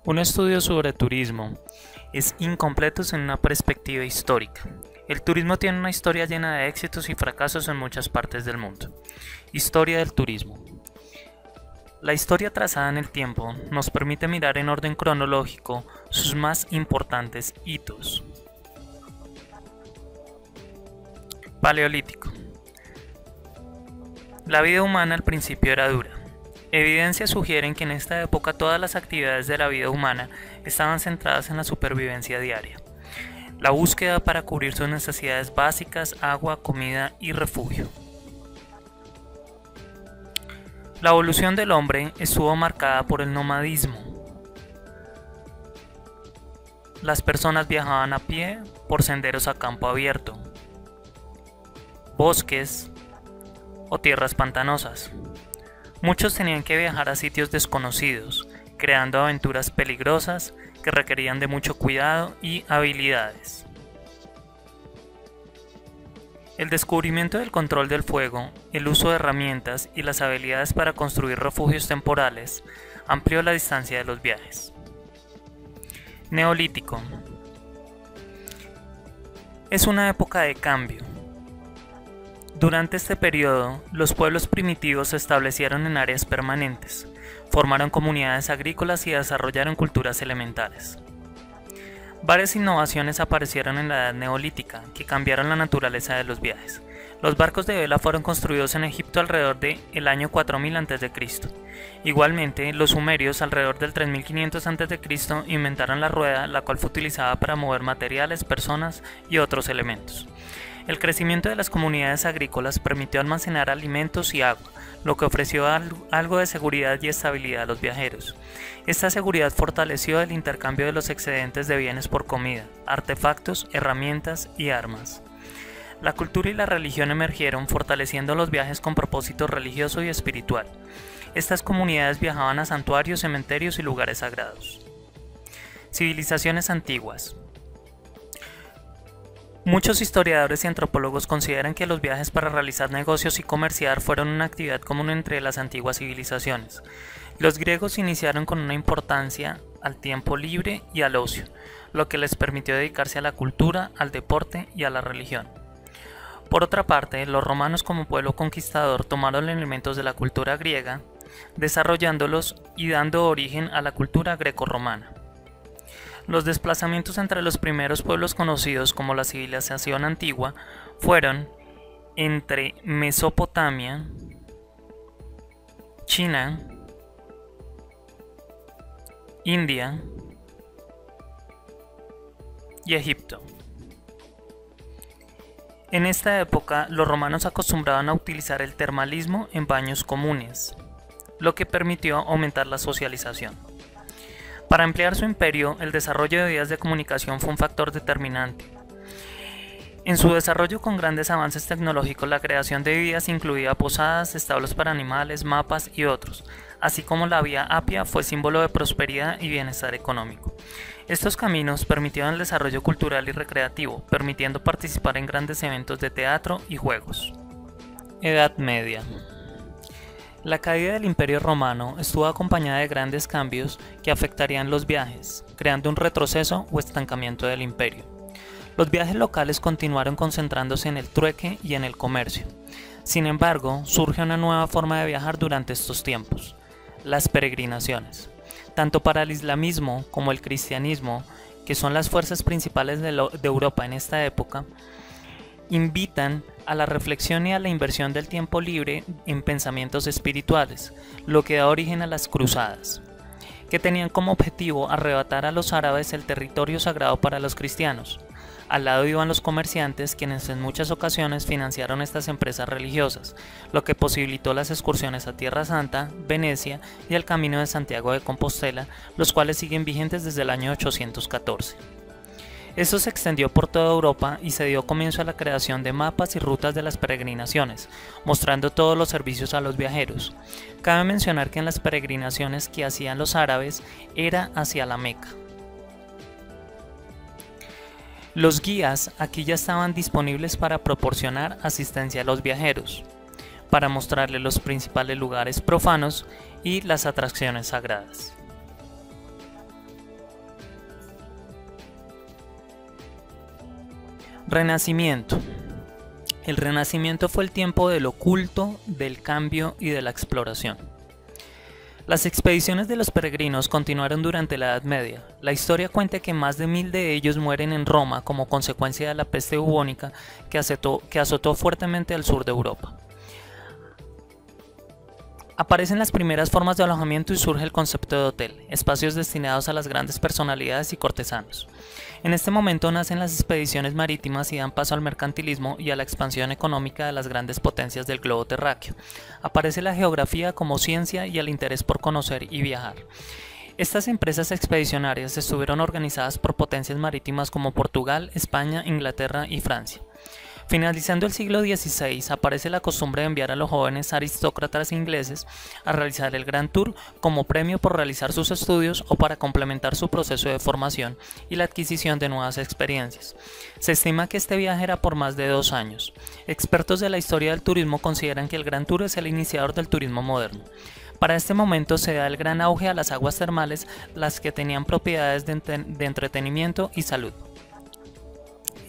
Un estudio sobre turismo es incompleto sin una perspectiva histórica. El turismo tiene una historia llena de éxitos y fracasos en muchas partes del mundo. Historia del turismo. La historia trazada en el tiempo nos permite mirar en orden cronológico sus más importantes hitos. Paleolítico. La vida humana al principio era dura. Evidencias sugieren que en esta época todas las actividades de la vida humana estaban centradas en la supervivencia diaria, la búsqueda para cubrir sus necesidades básicas, agua, comida y refugio. La evolución del hombre estuvo marcada por el nomadismo. Las personas viajaban a pie por senderos a campo abierto, bosques o tierras pantanosas. Muchos tenían que viajar a sitios desconocidos, creando aventuras peligrosas que requerían de mucho cuidado y habilidades. El descubrimiento del control del fuego, el uso de herramientas y las habilidades para construir refugios temporales amplió la distancia de los viajes. Neolítico. Es una época de cambio. Durante este periodo, los pueblos primitivos se establecieron en áreas permanentes, formaron comunidades agrícolas y desarrollaron culturas elementales. Varias innovaciones aparecieron en la Edad Neolítica que cambiaron la naturaleza de los viajes. Los barcos de vela fueron construidos en Egipto alrededor del año 4000 a.C. Igualmente, los sumerios alrededor del 3500 a.C. inventaron la rueda, la cual fue utilizada para mover materiales, personas y otros elementos. El crecimiento de las comunidades agrícolas permitió almacenar alimentos y agua, lo que ofreció algo de seguridad y estabilidad a los viajeros. Esta seguridad fortaleció el intercambio de los excedentes de bienes por comida, artefactos, herramientas y armas. La cultura y la religión emergieron fortaleciendo los viajes con propósito religioso y espiritual. Estas comunidades viajaban a santuarios, cementerios y lugares sagrados. Civilizaciones antiguas. Muchos historiadores y antropólogos consideran que los viajes para realizar negocios y comerciar fueron una actividad común entre las antiguas civilizaciones. Los griegos iniciaron con una importancia al tiempo libre y al ocio, lo que les permitió dedicarse a la cultura, al deporte y a la religión. Por otra parte, los romanos como pueblo conquistador tomaron elementos de la cultura griega, desarrollándolos y dando origen a la cultura grecorromana. Los desplazamientos entre los primeros pueblos conocidos como la civilización antigua fueron entre Mesopotamia, China, India y Egipto. En esta época, los romanos acostumbraban a utilizar el termalismo en baños comunes, lo que permitió aumentar la socialización. Para ampliar su imperio, el desarrollo de vías de comunicación fue un factor determinante. En su desarrollo con grandes avances tecnológicos, la creación de vías incluía posadas, establos para animales, mapas y otros, así como la vía Apia fue símbolo de prosperidad y bienestar económico. Estos caminos permitieron el desarrollo cultural y recreativo, permitiendo participar en grandes eventos de teatro y juegos. Edad Media. La caída del Imperio Romano estuvo acompañada de grandes cambios que afectarían los viajes, creando un retroceso o estancamiento del imperio. Los viajes locales continuaron concentrándose en el trueque y en el comercio. Sin embargo, surge una nueva forma de viajar durante estos tiempos: las peregrinaciones. Tanto para el islamismo como el cristianismo, que son las fuerzas principales de Europa en esta época, invitan a la reflexión y a la inversión del tiempo libre en pensamientos espirituales, lo que da origen a las cruzadas, que tenían como objetivo arrebatar a los árabes el territorio sagrado para los cristianos. Al lado iban los comerciantes, quienes en muchas ocasiones financiaron estas empresas religiosas, lo que posibilitó las excursiones a Tierra Santa, Venecia y el Camino de Santiago de Compostela, los cuales siguen vigentes desde el año 814. Esto se extendió por toda Europa y se dio comienzo a la creación de mapas y rutas de las peregrinaciones, mostrando todos los servicios a los viajeros. Cabe mencionar que en las peregrinaciones que hacían los árabes era hacia la Meca. Los guías aquí ya estaban disponibles para proporcionar asistencia a los viajeros, para mostrarles los principales lugares profanos y las atracciones sagradas. Renacimiento. El Renacimiento fue el tiempo del oculto, del cambio y de la exploración. Las expediciones de los peregrinos continuaron durante la Edad Media. La historia cuenta que más de 1000 de ellos mueren en Roma como consecuencia de la peste bubónica que azotó fuertemente al sur de Europa. Aparecen las primeras formas de alojamiento y surge el concepto de hotel, espacios destinados a las grandes personalidades y cortesanos. En este momento nacen las expediciones marítimas y dan paso al mercantilismo y a la expansión económica de las grandes potencias del globo terráqueo. Aparece la geografía como ciencia y el interés por conocer y viajar. Estas empresas expedicionarias estuvieron organizadas por potencias marítimas como Portugal, España, Inglaterra y Francia. Finalizando el siglo XVI, aparece la costumbre de enviar a los jóvenes aristócratas ingleses a realizar el Grand Tour como premio por realizar sus estudios o para complementar su proceso de formación y la adquisición de nuevas experiencias. Se estima que este viaje era por más de 2 años. Expertos de la historia del turismo consideran que el Grand Tour es el iniciador del turismo moderno. Para este momento se da el gran auge a las aguas termales, las que tenían propiedades de entretenimiento y salud.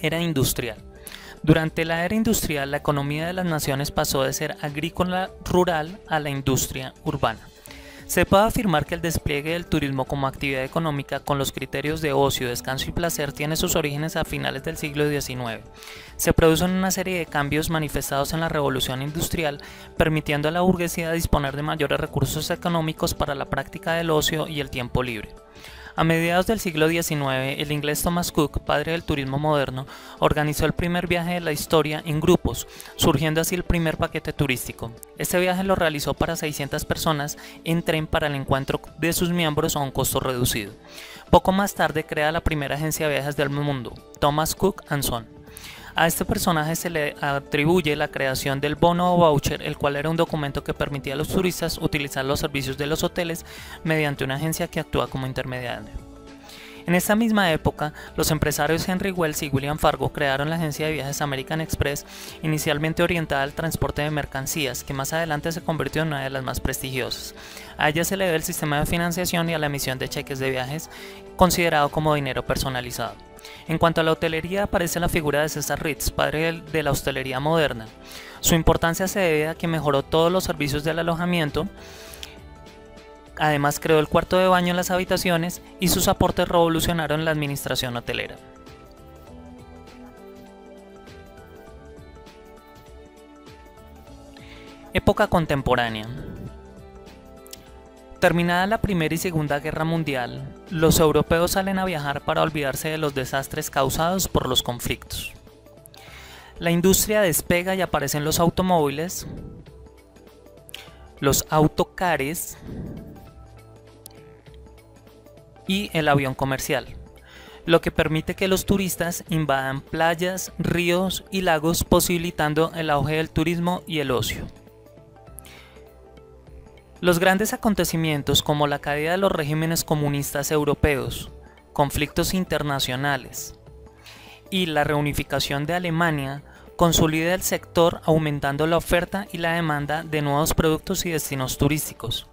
Era industrial. Durante la era industrial, la economía de las naciones pasó de ser agrícola rural a la industria urbana. Se puede afirmar que el despliegue del turismo como actividad económica con los criterios de ocio, descanso y placer tiene sus orígenes a finales del siglo XIX. Se producen una serie de cambios manifestados en la revolución industrial, permitiendo a la burguesía disponer de mayores recursos económicos para la práctica del ocio y el tiempo libre. A mediados del siglo XIX, el inglés Thomas Cook, padre del turismo moderno, organizó el primer viaje de la historia en grupos, surgiendo así el primer paquete turístico. Este viaje lo realizó para 600 personas en tren para el encuentro de sus miembros a un costo reducido. Poco más tarde crea la primera agencia de viajes del mundo, Thomas Cook & Son. A este personaje se le atribuye la creación del bono o voucher, el cual era un documento que permitía a los turistas utilizar los servicios de los hoteles mediante una agencia que actúa como intermediario. En esta misma época, los empresarios Henry Wells y William Fargo crearon la agencia de viajes American Express, inicialmente orientada al transporte de mercancías, que más adelante se convirtió en una de las más prestigiosas. A ella se le debe el sistema de financiación y a la emisión de cheques de viajes, considerado como dinero personalizado. En cuanto a la hotelería, aparece la figura de César Ritz, padre de la hostelería moderna. Su importancia se debe a que mejoró todos los servicios del alojamiento. Además, creó el cuarto de baño en las habitaciones y sus aportes revolucionaron la administración hotelera. Época contemporánea. Terminada la Primera y Segunda Guerra Mundial, los europeos salen a viajar para olvidarse de los desastres causados por los conflictos. La industria despega y aparecen los automóviles, los autocares y el avión comercial, lo que permite que los turistas invadan playas, ríos y lagos, posibilitando el auge del turismo y el ocio. Los grandes acontecimientos como la caída de los regímenes comunistas europeos, conflictos internacionales y la reunificación de Alemania consolida el sector, aumentando la oferta y la demanda de nuevos productos y destinos turísticos.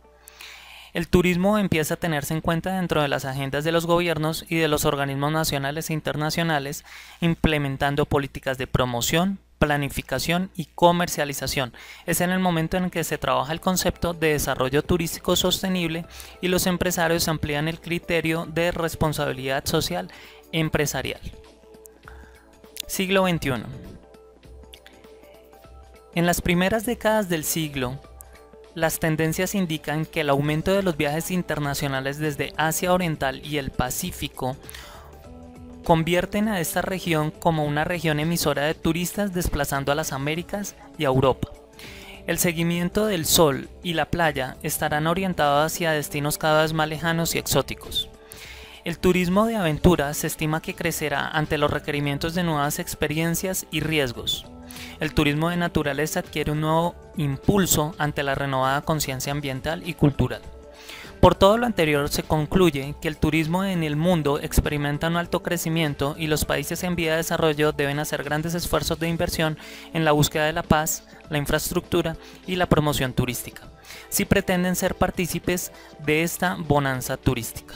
El turismo empieza a tenerse en cuenta dentro de las agendas de los gobiernos y de los organismos nacionales e internacionales, implementando políticas de promoción, planificación y comercialización. Es en el momento en que se trabaja el concepto de desarrollo turístico sostenible y los empresarios amplían el criterio de responsabilidad social empresarial. Siglo XXI. En las primeras décadas del siglo, las tendencias indican que el aumento de los viajes internacionales desde Asia Oriental y el Pacífico convierten a esta región como una región emisora de turistas, desplazando a las Américas y a Europa. El seguimiento del sol y la playa estarán orientados hacia destinos cada vez más lejanos y exóticos. El turismo de aventura se estima que crecerá ante los requerimientos de nuevas experiencias y riesgos. El turismo de naturaleza adquiere un nuevo impulso ante la renovada conciencia ambiental y cultural. Por todo lo anterior, se concluye que el turismo en el mundo experimenta un alto crecimiento y los países en vía de desarrollo deben hacer grandes esfuerzos de inversión en la búsqueda de la paz, la infraestructura y la promoción turística, si pretenden ser partícipes de esta bonanza turística.